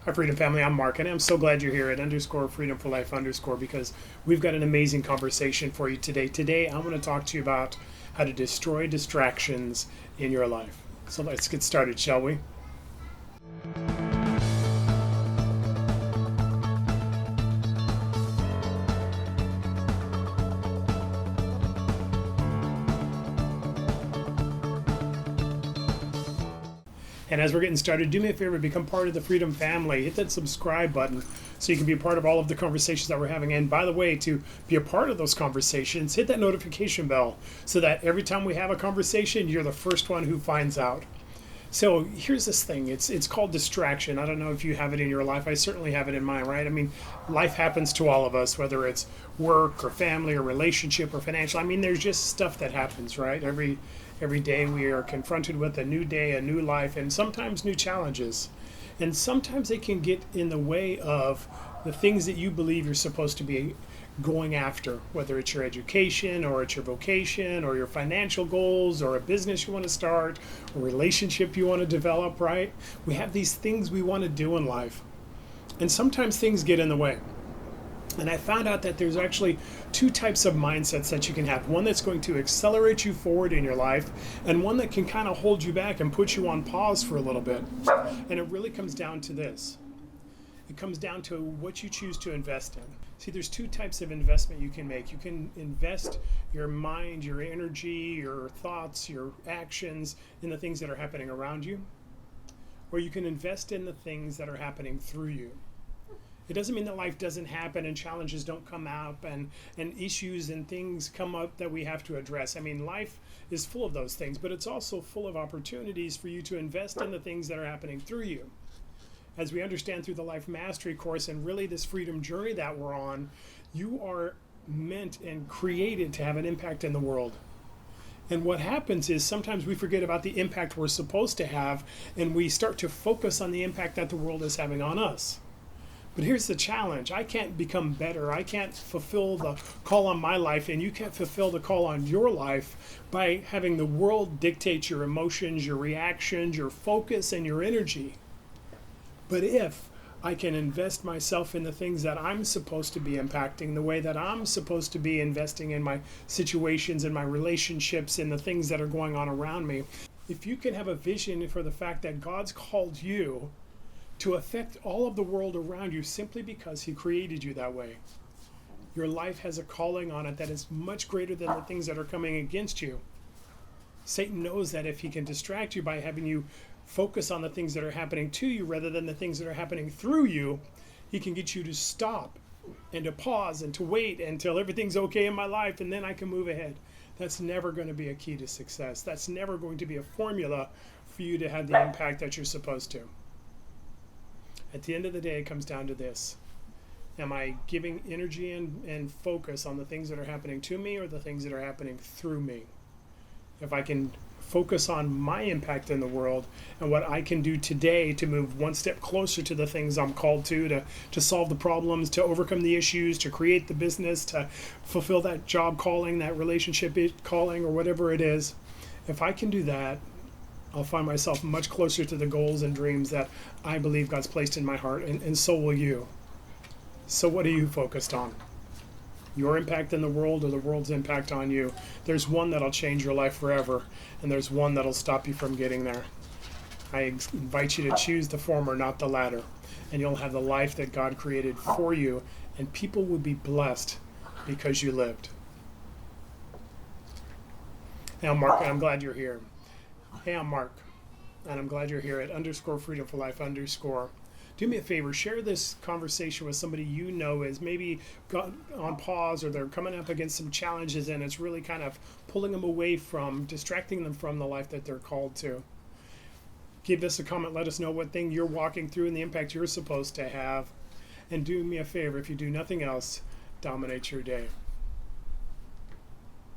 Hi, Freedom Family. I'm Mark, and I'm so glad you're here at underscore Freedom for Life underscore because we've got an amazing conversation for you today. Today, I want to talk to you about how to destroy distractions in your life. So let's get started, shall we? And as we're getting started, do me a favor, become part of the Freedom Family. Hit that subscribe button so you can be a part of all of the conversations that we're having. And by the way, to be a part of those conversations, hit that notification bell so that every time we have a conversation, you're the first one who finds out. So here's this thing. It's called distraction. I don't know if you have it in your life. I certainly have it in mine, right? I mean, life happens to all of us, whether it's work or family or relationship or financial. I mean, there's just stuff that happens, right? Every day we are confronted with a new day, a new life, and sometimes new challenges. And sometimes they can get in the way of the things that you believe you're supposed to be going after, whether it's your education or it's your vocation or your financial goals or a business you want to start or a relationship you want to develop, right? We have these things we want to do in life. And sometimes things get in the way. And I found out that there's actually two types of mindsets that you can have. One that's going to accelerate you forward in your life, and one that can kind of hold you back and put you on pause for a little bit. And it really comes down to this. It comes down to what you choose to invest in. See, there's two types of investment you can make. You can invest your mind, your energy, your thoughts, your actions in the things that are happening around you, or you can invest in the things that are happening through you. It doesn't mean that life doesn't happen and challenges don't come up and issues and things come up that we have to address. I mean, life is full of those things, but it's also full of opportunities for you to invest in the things that are happening through you. As we understand through the Life Mastery course and really this freedom journey that we're on, you are meant and created to have an impact in the world. And what happens is sometimes we forget about the impact we're supposed to have, and we start to focus on the impact that the world is having on us. But here's the challenge. I can't become better. I can't fulfill the call on my life, and you can't fulfill the call on your life by having the world dictate your emotions, your reactions, your focus, and your energy. But if I can invest myself in the things that I'm supposed to be impacting, the way that I'm supposed to be investing in my situations and my relationships and the things that are going on around me, if you can have a vision for the fact that God's called you to affect all of the world around you simply because He created you that way, your life has a calling on it that is much greater than the things that are coming against you. Satan knows that if he can distract you by having you focus on the things that are happening to you rather than the things that are happening through you, he can get you to stop and to pause and to wait until everything's okay in my life and then I can move ahead. That's never going to be a key to success. That's never going to be a formula for you to have the impact that you're supposed to. At the end of the day, it comes down to this. Am I giving energy and focus on the things that are happening to me or the things that are happening through me? If I can focus on my impact in the world and what I can do today to move one step closer to the things I'm called to solve the problems, to overcome the issues, to create the business, to fulfill that job calling, that relationship calling, or whatever it is, if I can do that, I'll find myself much closer to the goals and dreams that I believe God's placed in my heart, and so will you. So what are you focused on? Your impact in the world or the world's impact on you? There's one that'll change your life forever, and there's one that'll stop you from getting there. I invite you to choose the former, not the latter, and you'll have the life that God created for you, and people will be blessed because you lived. Now, Mark, I'm glad you're here. Hey, I'm Mark, and I'm glad you're here at underscore Freedom for Life underscore. Do me a favor, share this conversation with somebody you know is maybe got on pause or they're coming up against some challenges and it's really kind of pulling them away from, distracting them from the life that they're called to. Give us a comment, let us know what thing you're walking through and the impact you're supposed to have. And do me a favor, if you do nothing else, dominate your day.